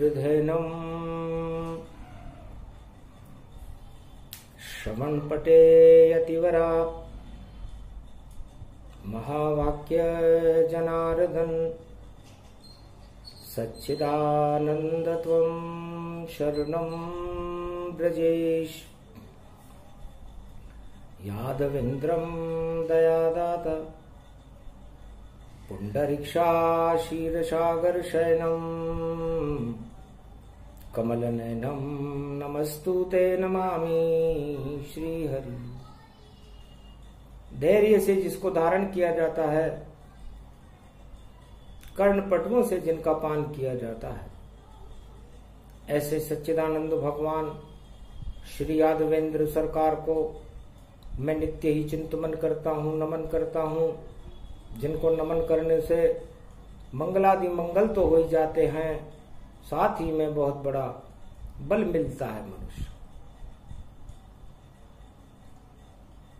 शीर्धेनुम् श्रवणपटे यतिवरा महावाक्य जनार्दन सच्चिदानन्दत्वं शरणं ब्रजेश यादवेन्द्रं दयादाता पुण्डरीक्षाशीर्षागरशयनं कमलनयनं नमस्तुते नमामि श्रीहरि। धैर्य से जिसको धारण किया जाता है, कर्णपटुओं से जिनका पान किया जाता है, ऐसे सच्चिदानंद भगवान श्री यादवेंद्र सरकार को मैं नित्य ही चिंतन करता हूँ, नमन करता हूँ। जिनको नमन करने से मंगलादि मंगल तो हो ही जाते हैं, साथ ही में बहुत बड़ा बल मिलता है मनुष्य।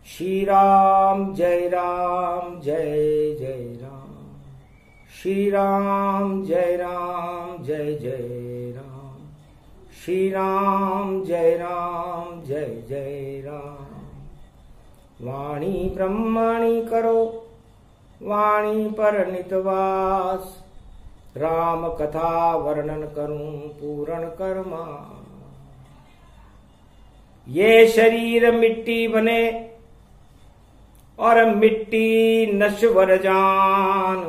श्री राम जय राम जय जय राम, श्री राम जय जय राम, श्री राम जय जय राम। वाणी ब्रह्मणि करो वाणी पर नितवास, राम कथा वर्णन करूं पूर्ण कर्मा। ये शरीर मिट्टी बने और मिट्टी नश्वर जान,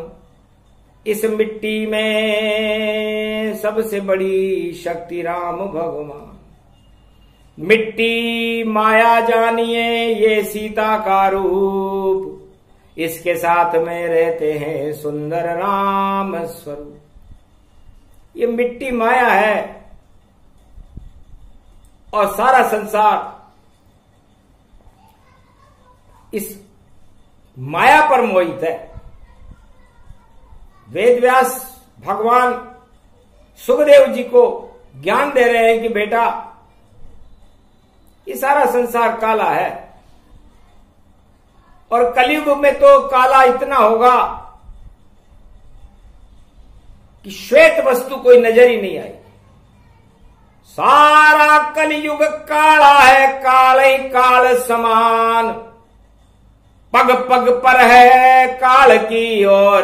इस मिट्टी में सबसे बड़ी शक्ति राम भगवान। मिट्टी माया जानिए ये सीता का रूप, इसके साथ में रहते हैं सुंदर राम स्वरूप। ये मिट्टी माया है और सारा संसार इस माया पर मोहित है। वेदव्यास भगवान सुखदेव जी को ज्ञान दे रहे हैं कि बेटा ये सारा संसार काला है, और कलयुग में तो काला इतना होगा कि श्वेत वस्तु कोई नजर ही नहीं आई। सारा कलयुग काला है, काले काल समान, पग पग पर है काल की और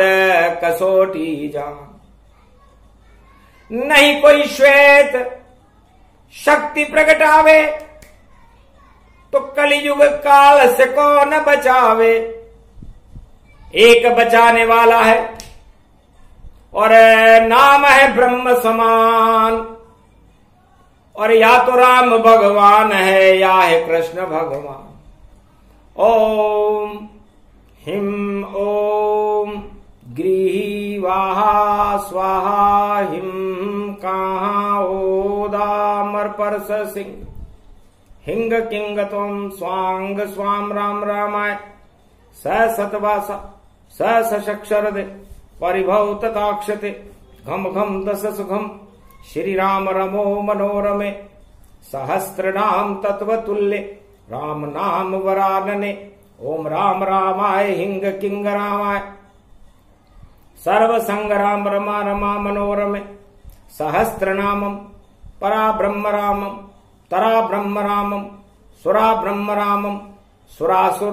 कसौटी जान। नहीं कोई श्वेत शक्ति प्रगटावे तो कलयुग काल से कौन बचावे। एक बचाने वाला है और नाम है ब्रह्म समान, और या तो राम भगवान है या है कृष्ण भगवान। ओम हिम ओम ग्रीवाहा स्वाहा हिम कहा ओदामर परस सिंह हिंग किंग तम स्वांग स्वाम राम रामाय स सतवासा स सशक्षर दे परिभव तथाक्षते घम घम दस सुखम श्री राम रमो मनोरमे सहस्त्र नाम तत्वतुल्य राम नाम वरानने ओम राम रामाय हिंग किंग रामाय सर्व संग्राम रमा रमा मनोरमे सहस्त्र नामम परा ब्रह्म रामम तरा ब्रह्म रामम सुरा ब्रह्म रामम सुरासुर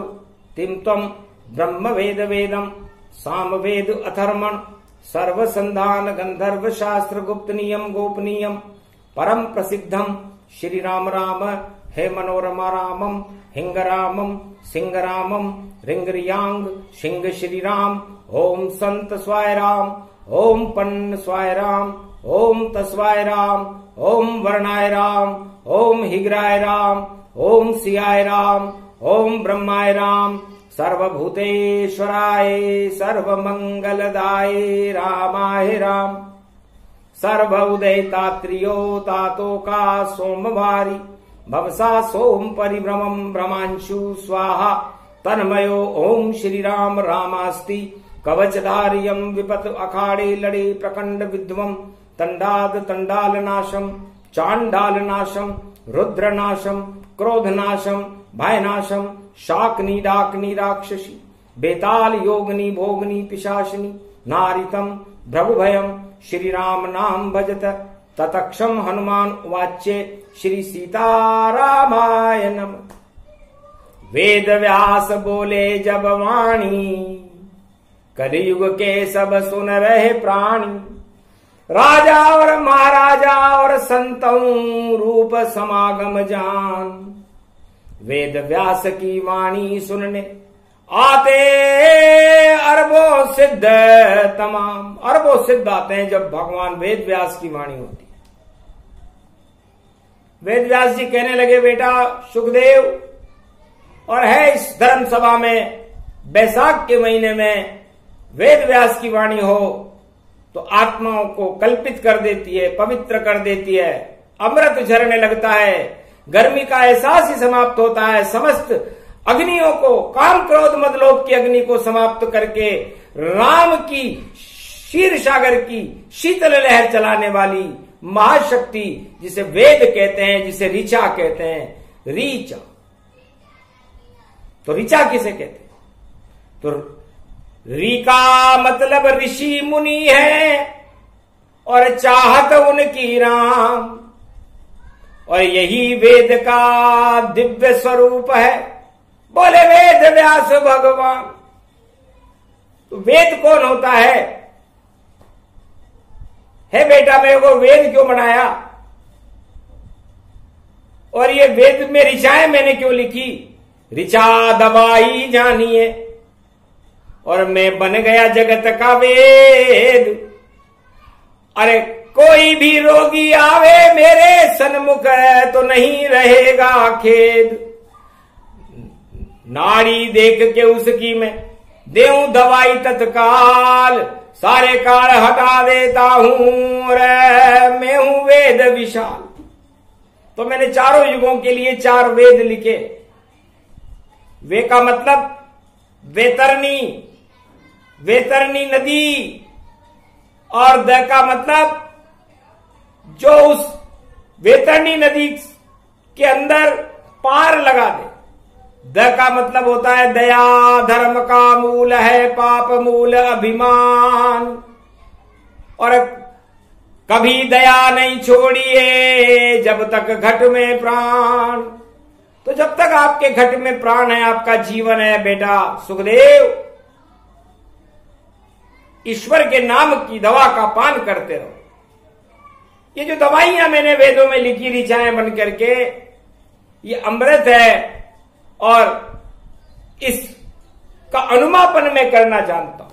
तिम तम ब्रह्म वेद वेदम साम वेद अथर्मण सर्व संधान गंधर्व शास्त्र गुप्त नियम गोपनीयम परम प्रसिद्धम श्री राम राम हे मनोरमा रामम हिंग रामम सिंह रामम रिंगरियांग सिंह श्री राम ओम संत स्वाय राम ओम पन्न स्वाय राम ओम तस्वाय राम ओम वर्णाय राम ओम हिग्राय राम ओम सियाय राम ओम ब्रह्माय राम सर्वभूतेश्वराय सर्वमंगलदाय रामाय राम सर्व उदय तात्रियो तातो का सोमवारी भवसा सोम परिभ्रमम ब्रह्मांशु स्वाहा तन्मयो ओम श्री राम रामास्ति कवचधारियम विपत अखाड़े लड़े प्रकंड विद्वम तंडाद तंडाल नाशम चांडाल नाशम रुद्र नाशम क्रोध नाशम भय नाशम शाकनी डाकनी राक्षसी बेताल योगनी भोगनी पिशाचनी नारितम भ्रभु भयम श्री राम नाम भजत ततक्षम हनुमान वाच्य श्री सीतारामाय नमः। वेद व्यास बोले जब वाणी, कलयुग के सब सुन रहे प्राणी। राजा और महाराजा और संतों रूप समागम जान, वेद व्यास की वाणी सुनने आते अरबों सिद्ध तमाम। अरबों सिद्ध आते हैं जब भगवान वेद व्यास की वाणी होती है। वेद व्यास जी कहने लगे, बेटा सुखदेव, और है इस धर्म सभा में बैसाख के महीने में वेद व्यास की वाणी हो तो आत्माओं को कल्पित कर देती है, पवित्र कर देती है, अमृत झरने लगता है, गर्मी का एहसास ही समाप्त होता है। समस्त अग्नियों को, काम क्रोध मद लोभ की अग्नि को समाप्त करके राम की क्षीर सागर की शीतल लहर चलाने वाली महाशक्ति, जिसे वेद कहते हैं, जिसे ऋचा कहते हैं, ऋचा। तो ऋचा किसे कहते हैं? तो ऋ का मतलब ऋषि मुनि है और चाहत उनकी राम, और यही वेद का दिव्य स्वरूप है। बोले वेद व्यास भगवान। तो वेद कौन होता है? हे बेटा, मेरे को वेद क्यों बनाया, और ये वेद में ऋचाएं मैंने क्यों लिखी? ऋचा दवाई जानिए, और मैं बन गया जगत का वेद। अरे कोई भी रोगी आवे मेरे सन्मुख तो नहीं रहेगा खेद। नाड़ी देख के उसकी मैं देऊं दवाई तत्काल, सारे काल हटा देता हूं, और मैं हूं वेद विशाल। तो मैंने चारों युगों के लिए 4 वेद लिखे। वे का मतलब वेतरनी, वेतरनी नदी, और द का मतलब जो उस वेतरनी नदी के अंदर पार लगा दे। द का मतलब होता है दया, धर्म का मूल है पाप मूल अभिमान, और कभी दया नहीं छोड़िए जब तक घट में प्राण। तो जब तक आपके घट में प्राण है, आपका जीवन है बेटा सुखदेव, ईश्वर के नाम की दवा का पान करते रहो। ये जो दवाइयां मैंने वेदों में लिखी ऋचाएं बन करके, ये अमृत है, और इसका अनुमापन मैं करना जानता हूं।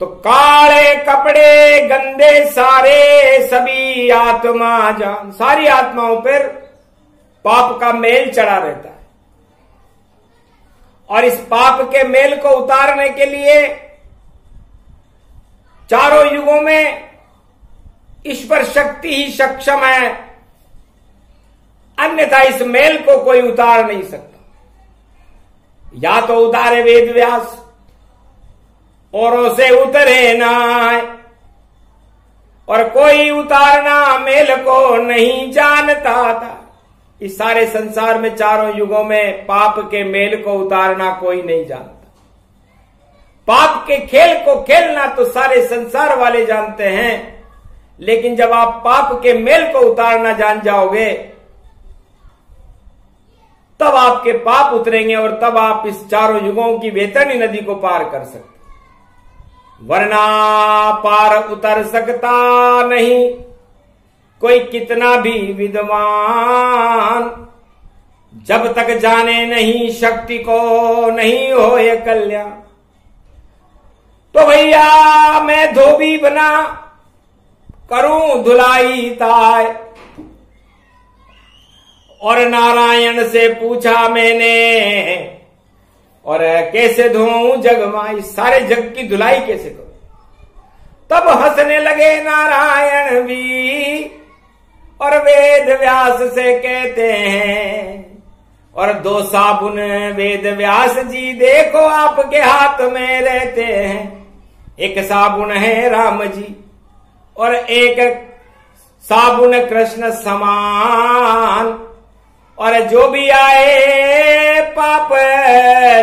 तो काले कपड़े गंदे सारे सभी आत्मा जान। सारी आत्माओं पर पाप का मेल चढ़ा रहता है, और इस पाप के मेल को उतारने के लिए चारों युगों में ईश्वर शक्ति ही सक्षम है, अन्यथा इस मेल को कोई उतार नहीं सकता। या तो उतारे वेद व्यास, औरों से उतरे ना, और कोई उतारना मेल को नहीं जानता था। इस सारे संसार में चारों युगों में पाप के मेल को उतारना कोई नहीं जानता। पाप के खेल को खेलना तो सारे संसार वाले जानते हैं, लेकिन जब आप पाप के मेल को उतारना जान जाओगे, तब आपके पाप उतरेंगे, और तब आप इस चारों युगों की वेतरनी नदी को पार कर सकते। वरना पार उतर सकता नहीं कोई कितना भी विद्वान, जब तक जाने नहीं शक्ति को नहीं हो ये कल्याण। तो भैया मैं धोबी बना करूं धुलाई ताय, और नारायण से पूछा मैंने, और कैसे धोऊं जग माई, सारे जग की धुलाई कैसे करूं? तब हंसने लगे नारायण भी, और वेद व्यास से कहते हैं, और 2 साबुन वेद व्यास जी देखो आपके हाथ में रहते हैं। एक साबुन है राम जी, और एक साबुन कृष्ण समान, और जो भी आए पाप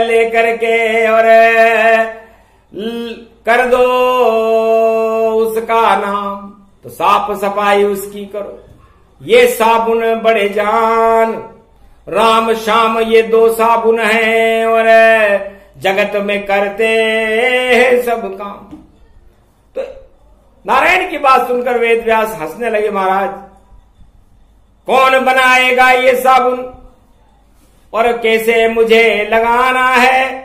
लेकर के, और कर दो उसका नाम। तो साफ सफाई उसकी करो। ये साबुन बड़े जान, राम श्याम ये दो साबुन हैं और जगत में करते हैं सब काम। तो नारायण की बात सुनकर वेद व्यास हंसने लगे, महाराज कौन बनाएगा ये साबुन और कैसे मुझे लगाना है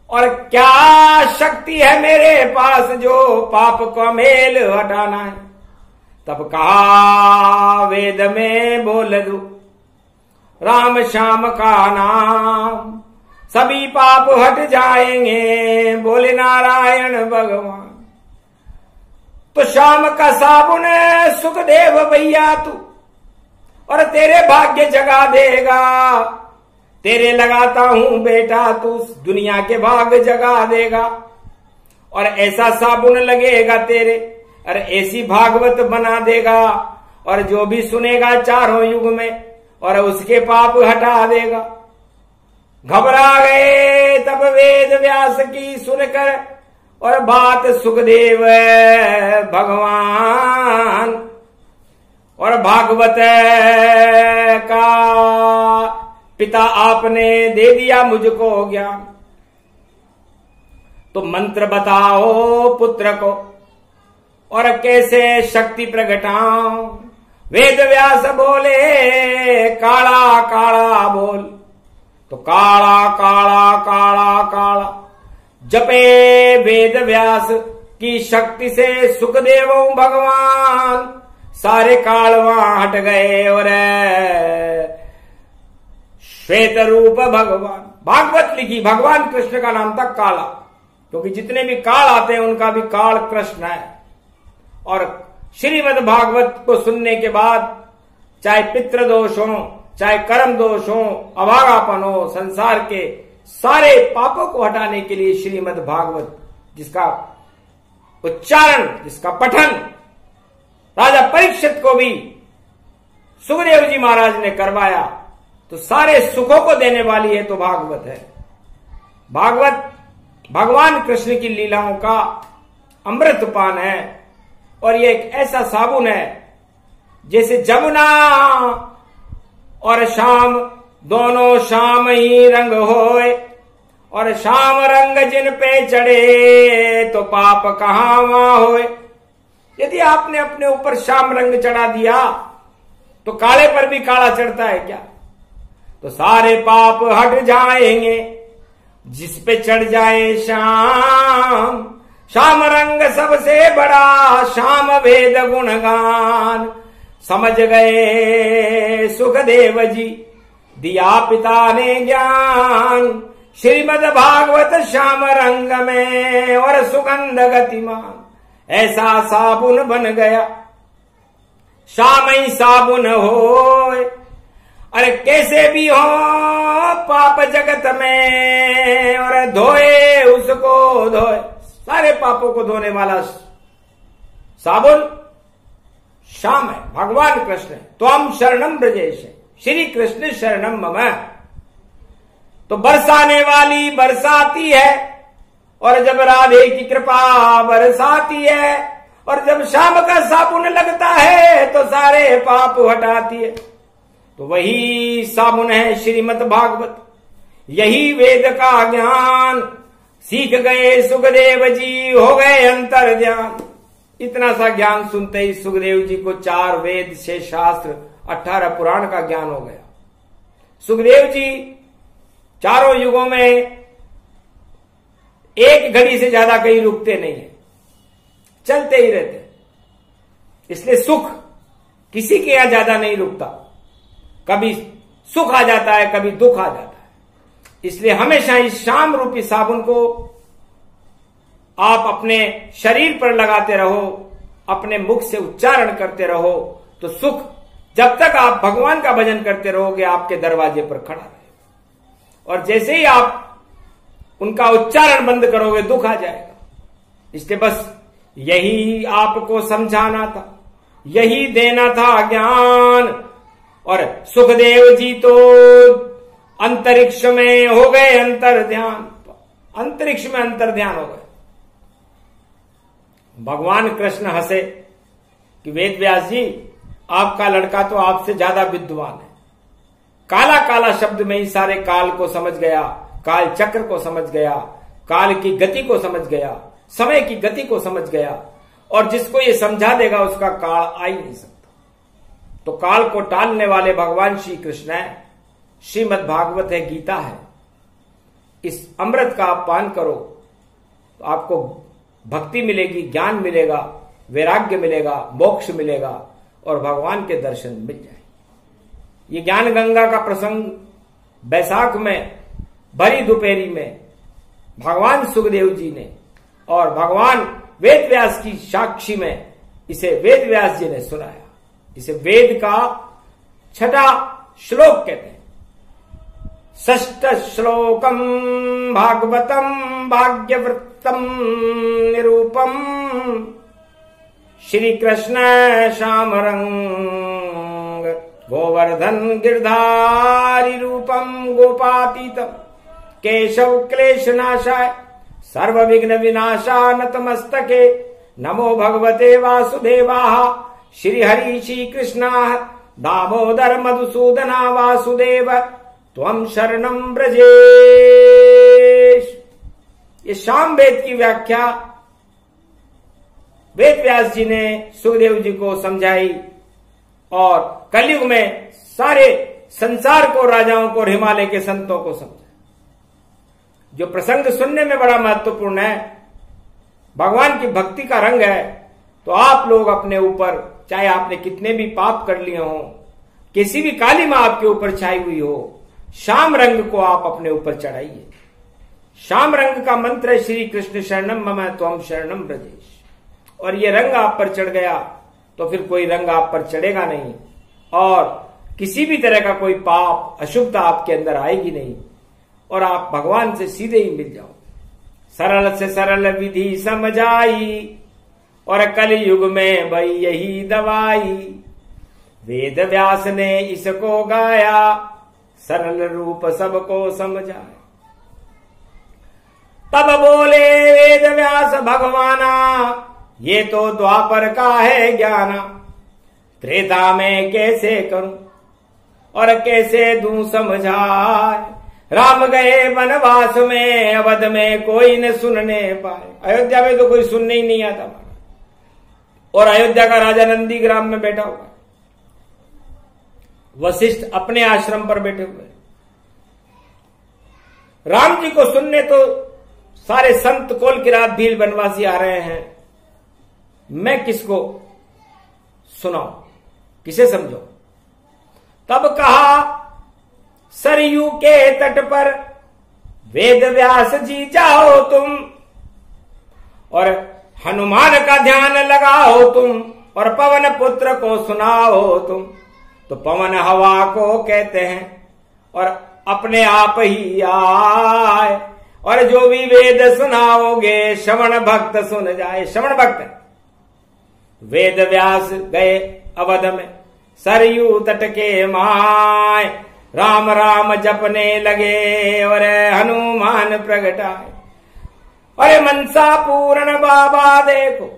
और क्या शक्ति है मेरे पास जो पाप का मेल हटाना है। तब कहा वेद में बोल दो राम श्याम का नाम, सभी पाप हट जाएंगे, बोले नारायण भगवान। तो श्याम का साबुन सुखदेव भैया तू, और तेरे भाग्य जगा देगा। तेरे लगाता हूं बेटा, तू दुनिया के भाग्य जगा देगा और ऐसा साबुन लगेगा तेरे, और ऐसी भागवत बना देगा और जो भी सुनेगा चारों युग में और उसके पाप हटा देगा। घबरा गए तब वेद व्यास की सुनकर और बात सुखदेव भगवान, और भागवत का पिता आपने दे दिया मुझको ज्ञान। तो मंत्र बताओ पुत्र को और कैसे शक्ति प्रगटाऊं। वेद व्यास बोले काला काला बोल। तो काला काला काला काला जपे वेद व्यास की शक्ति से सुखदेव भगवान, सारे कालवा हट गए और श्वेत रूप भगवान। भागवत लिखी, भगवान कृष्ण का नाम था काला, क्योंकि जितने भी काल आते हैं उनका भी काल कृष्ण है। और श्रीमद् भागवत को सुनने के बाद चाहे पितृ दोष हो, चाहे कर्म दोष हो, अभागापन हो, संसार के सारे पापों को हटाने के लिए श्रीमद् भागवत, जिसका उच्चारण, जिसका पठन राजा परीक्षित को भी सुखदेव जी महाराज ने करवाया, तो सारे सुखों को देने वाली है तो भागवत है। भागवत भगवान कृष्ण की लीलाओं का अमृतपान है और ये एक ऐसा साबुन है जैसे जमुना और शाम दोनों शाम ही रंग होए, और शाम रंग जिन पे चढ़े तो पाप कहां वहां होए। यदि आपने अपने ऊपर शाम रंग चढ़ा दिया तो काले पर भी काला चढ़ता है क्या? तो सारे पाप हट जाएंगे जिस पे चढ़ जाए शाम। श्याम रंग सबसे बड़ा, श्याम वेद गुणगान। समझ गए सुखदेव जी, दिया पिता ने ज्ञान। श्रीमद् भागवत श्याम रंग में और सुगंध गतिमान, ऐसा साबुन बन गया श्याम ही साबुन होए। अरे कैसे भी हो पाप जगत में और धोए उसको धोए, सारे पापों को धोने वाला साबुन श्याम है, भगवान कृष्ण है। त्वम शरणम ब्रजेश, श्री कृष्ण शरणम मम। तो बरसाने वाली बरसाती है, और जब राधे की कृपा बरसाती है, और जब शाम का साबुन लगता है तो सारे पाप हटाती है। तो वही साबुन है श्रीमद् भागवत, यही वेद का ज्ञान। सीख गए सुखदेव जी, हो गए अंतर ध्यान। इतना सा ज्ञान सुनते ही सुखदेव जी को 4 वेद, 6 शास्त्र, 18 पुराण का ज्ञान हो गया। सुखदेव जी चारों युगों में एक घड़ी से ज्यादा कहीं रुकते नहीं है, चलते ही रहते। इसलिए सुख किसी के यहां ज्यादा नहीं रुकता, कभी सुख आ जाता है, कभी दुख आ जाता है। इसलिए हमेशा इस श्याम रूपी साबुन को आप अपने शरीर पर लगाते रहो, अपने मुख से उच्चारण करते रहो, तो सुख जब तक आप भगवान का भजन करते रहोगे आपके दरवाजे पर खड़ा रहेगा। और जैसे ही आप उनका उच्चारण बंद करोगे दुख आ जाएगा। इसलिए बस यही आपको समझाना था, यही देना था ज्ञान। और सुखदेव जी तो अंतरिक्ष में हो गए अंतर ध्यान, अंतरिक्ष में अंतर ध्यान हो गए। भगवान कृष्ण हंसे कि वेद व्यास जी, आपका लड़का तो आपसे ज्यादा विद्वान है, काला काला शब्द में ही सारे काल को समझ गया, काल चक्र को समझ गया, काल की गति को समझ गया, समय की गति को समझ गया, और जिसको ये समझा देगा उसका काल आ ही नहीं सकता। तो काल को टालने वाले भगवान श्री कृष्ण है, श्रीमद् भागवत है, गीता है। इस अमृत का आप पान करो तो आपको भक्ति मिलेगी, ज्ञान मिलेगा, वैराग्य मिलेगा, मोक्ष मिलेगा और भगवान के दर्शन मिल जाए। ये ज्ञान गंगा का प्रसंग बैसाख में भरी दोपहरी में भगवान सुखदेव जी ने और भगवान वेद व्यास की साक्षी में इसे वेद व्यास जी ने सुनाया। इसे वेद का छठा श्लोक कहते हैं। षष्ठ श्लोकम भागवतम भाग्यवृत्तम निरूपम श्री कृष्ण श्यामरंग गोवर्धन गिरधारी रूपम गोपातीतम केशव क्लेश नाशाय सर्व विघ्न विनाशा नतमस्तके नमो भगवते वासुदेवाः श्री हरि श्री कृष्णा दामोदर मधुसूदना वासुदेव त्वं शरणं ब्रजेश। ये शाम वेद की व्याख्या वेद व्यास जी ने सुखदेव जी को समझाई और कलयुग में सारे संसार को, राजाओं को और हिमालय के संतों को समझाया। जो प्रसंग सुनने में बड़ा महत्वपूर्ण है, भगवान की भक्ति का रंग है, तो आप लोग अपने ऊपर, चाहे आपने कितने भी पाप कर लिए हो, किसी भी काली मां आपके ऊपर छाई हुई हो, श्याम रंग को आप अपने ऊपर चढ़ाइए। श्याम रंग का मंत्र है श्री कृष्ण शरणम मम त्वं शरणम ब्रजेश। और ये रंग आप पर चढ़ गया तो फिर कोई रंग आप पर चढ़ेगा नहीं और किसी भी तरह का कोई पाप, अशुभता आपके अंदर आएगी नहीं और आप भगवान से सीधे ही मिल जाओ। सरल से सरल विधि समझाई और कलयुग में भाई यही दवाई। वेद व्यास ने इसको गाया, सरल रूप सबको समझाया। तब बोले वेद व्यास भगवाना, ये तो द्वापर का है ज्ञान, त्रेता में कैसे करूं और कैसे दूं समझाए। राम गए वनवास में, अवध में कोई न सुनने पाए। अयोध्या में तो कोई सुनने ही नहीं आता और अयोध्या का राजा नंदी ग्राम में बैठा हुआ, वशिष्ठ अपने आश्रम पर बैठे हुए। राम जी को सुनने तो सारे संत कोल की रात भील वनवासी आ रहे हैं, मैं किसको सुनाऊं, किसे समझो। तब कहा सरयू के तट पर वेद व्यास जी जाओ तुम और हनुमान का ध्यान लगाओ तुम और पवन पुत्र को सुनाओ तुम। तो पवन हवा को कहते हैं और अपने आप ही आए और जो भी वेद सुनाओगे श्रवण भक्त सुन जाए। श्रवण भक्त वेद व्यास गए अवध में, सरयू तट के माय राम राम जपने लगे और हनुमान प्रगटाए। अरे मनसा पूर्ण बाबा देखो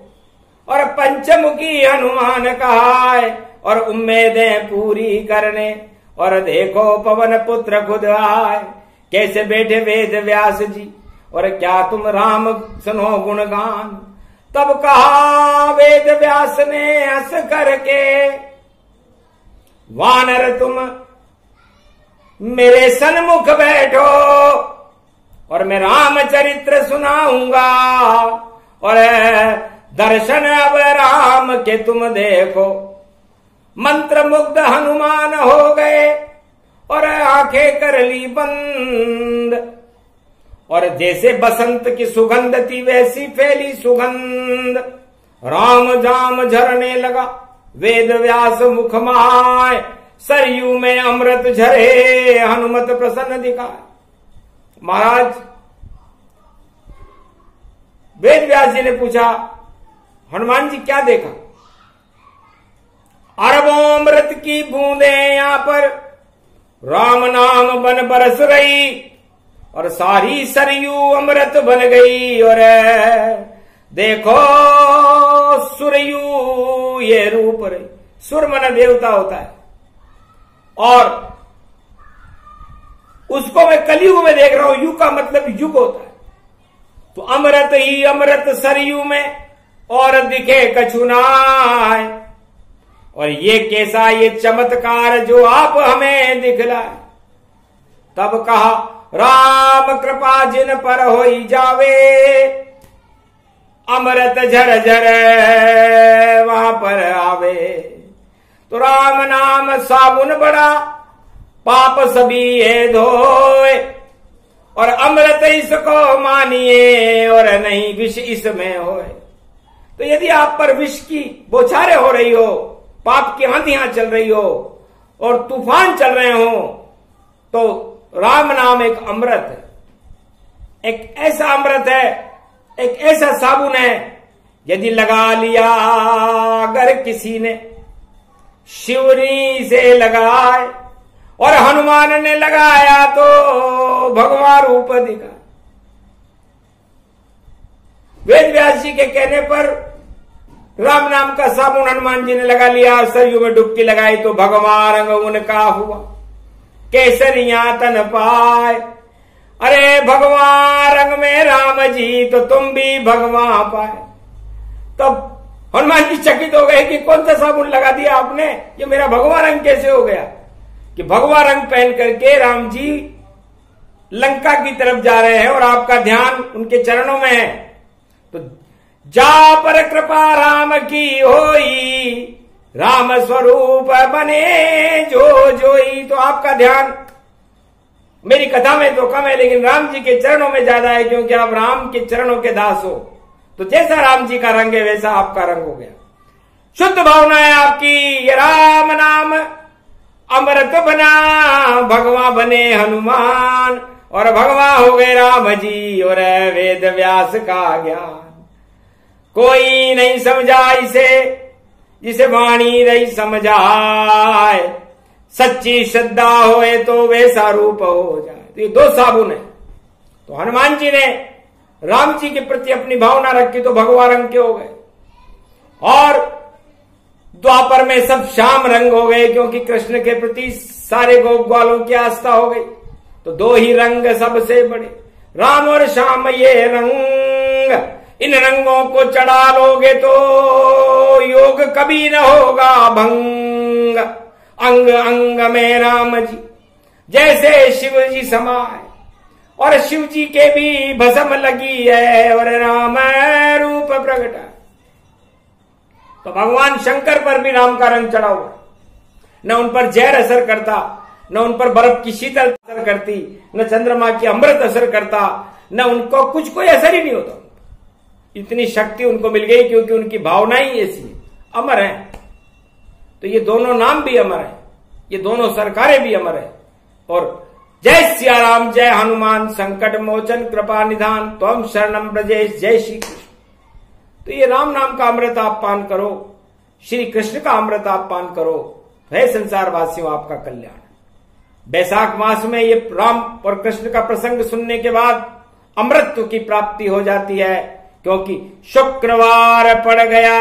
और पंचमुखी हनुमान कहाए और उम्मीदें पूरी करने और देखो पवन पुत्र खुद आए। कैसे बैठे वेद व्यास जी और क्या तुम राम सुनो गुणगान। तब कहा वेद व्यास ने हंस करके, वानर तुम मेरे सन्मुख बैठो और मैं रामचरित्र सुनाऊंगा और दर्शन अब राम के तुम देखो। मंत्र मुग्ध हनुमान हो गए और आंखें कर ली बंद और जैसे बसंत की सुगंध थी वैसी फैली सुगंध। राम जाम झरने लगा वेद व्यास मुख माय, सरयू में अमृत झरे हनुमत प्रसन्न दिखाए। महाराज वेद व्यास जी ने पूछा, हनुमान जी क्या देखा? अरबों अमृत की बूंदें यहां पर राम नाम बन बरस रही और सारी सरयू अमृत बन गई और देखो सुरयू ये रूप रही। सुर मन देवता होता है और उसको मैं कलयुग में देख रहा हूं। यु का मतलब युग होता है। तो अमृत ही अमृत सरयू में और दिखे कछुनाय। और ये कैसा ये चमत्कार जो आप हमें दिखलाए। तब कहा राम कृपा जिन पर होई जावे, अमृत झर झर वहां पर आवे। तो राम नाम साबुन बड़ा, पाप सभी ये धोए। और अमृत इसको मानिए और नहीं विष इसमें होए। तो यदि आप पर विष की बौछारें हो रही हो, पाप की आंधियां चल रही हो और तूफान चल रहे हो, तो राम नाम एक अमृत है। एक ऐसा अमृत है, एक ऐसा साबुन है, यदि लगा लिया अगर किसी ने, शिवरी से लगाए और हनुमान ने लगाया तो भगवान रूप दिखा। वेद व्यास जी के कहने पर राम नाम का साबुन हनुमान जी ने लगा लिया, सरयू में डुबकी लगाई तो भगवान रंग उनका हुआ, केसरिया तन पाए। अरे भगवान रंग में राम जी तो तुम भी भगवान पाए। तब हनुमान जी चकित हो गए कि कौन सा साबुन लगा दिया आपने, ये मेरा भगवान रंग कैसे हो गया। कि भगवा रंग पहन करके राम जी लंका की तरफ जा रहे हैं और आपका ध्यान उनके चरणों में है। तो जा पर कृपा राम की होई, राम स्वरूप बने जो जोई। तो आपका ध्यान मेरी कथा में तो कम है, लेकिन राम जी के चरणों में ज्यादा है, क्योंकि आप राम के चरणों के दास हो। तो जैसा राम जी का रंग है वैसा आपका रंग हो गया। शुद्ध भावना है आपकी। ये राम नाम अमृत बना, भगवा बने हनुमान और भगवा हो गए राम जी और वेद व्यास का ज्ञान। कोई नहीं समझा इसे, जिसे वाणी रही समझाए। सच्ची श्रद्धा होए तो वैसा रूप हो जाए। तो ये दो साबुन है। तो हनुमान जी ने राम जी के प्रति अपनी भावना रखी तो भगवा रंग के हो गए। और द्वापर में सब श्याम रंग हो गए, क्योंकि कृष्ण के प्रति सारे गोप ग्वालों की आस्था हो गई। तो दो ही रंग सबसे बड़े, राम और श्याम ये रंग। इन रंगों को चढ़ा लोगे तो योग कभी न होगा भंग। अंग अंग में राम जी जैसे शिव जी समाए, और शिव जी के भी भस्म लगी है और राम रूप प्रगटा। तो भगवान शंकर पर भी राम का रंग चढ़ा हुआ। न उन पर जहर असर करता, न उन पर बर्फ की शीतल असर करती, न चंद्रमा की अमृत असर करता, न उनको कुछ कोई असर ही नहीं होता। इतनी शक्ति उनको मिल गई क्योंकि उनकी भावना ही ऐसी है, अमर है। तो ये दोनों नाम भी अमर है, ये दोनों सरकारें भी अमर है। और जय सिया राम, जय हनुमान, संकट मोचन कृपा निधान, त्वम शरणम ब्रजेश, जय श्री कृष्ण। तो ये राम नाम का अमृत आप पान करो, श्री कृष्ण का अमृत आप पान करो, है संसार वासियों आपका कल्याण। बैसाख मास में ये राम और कृष्ण का प्रसंग सुनने के बाद अमृत की प्राप्ति हो जाती है, क्योंकि शुक्रवार पड़ गया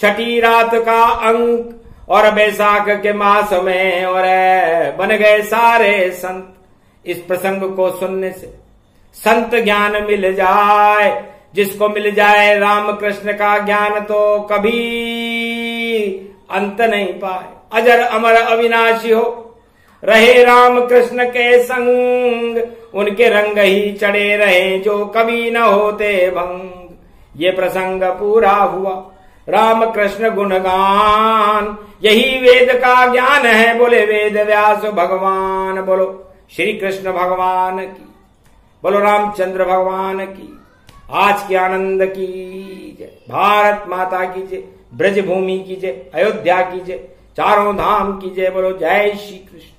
छठी रात का अंक और बैसाख के मास में और बन गए सारे संत। इस प्रसंग को सुनने से संत ज्ञान मिल जाए। जिसको मिल जाए राम कृष्ण का ज्ञान तो कभी अंत नहीं पाए। अजर अमर अविनाशी हो रहे राम कृष्ण के संग, उनके रंग ही चढ़े रहे जो कभी न होते भंग। ये प्रसंग पूरा हुआ राम कृष्ण गुणगान, यही वेद का ज्ञान है। बोले वेद व्यास भगवान, बोलो श्री कृष्ण भगवान की, बोलो रामचंद्र भगवान की। आज के आनंद की जय, भारत माता की जय, ब्रज भूमि की जय, अयोध्या की जय, चारों धाम की जय। बोलो जय श्री कृष्ण।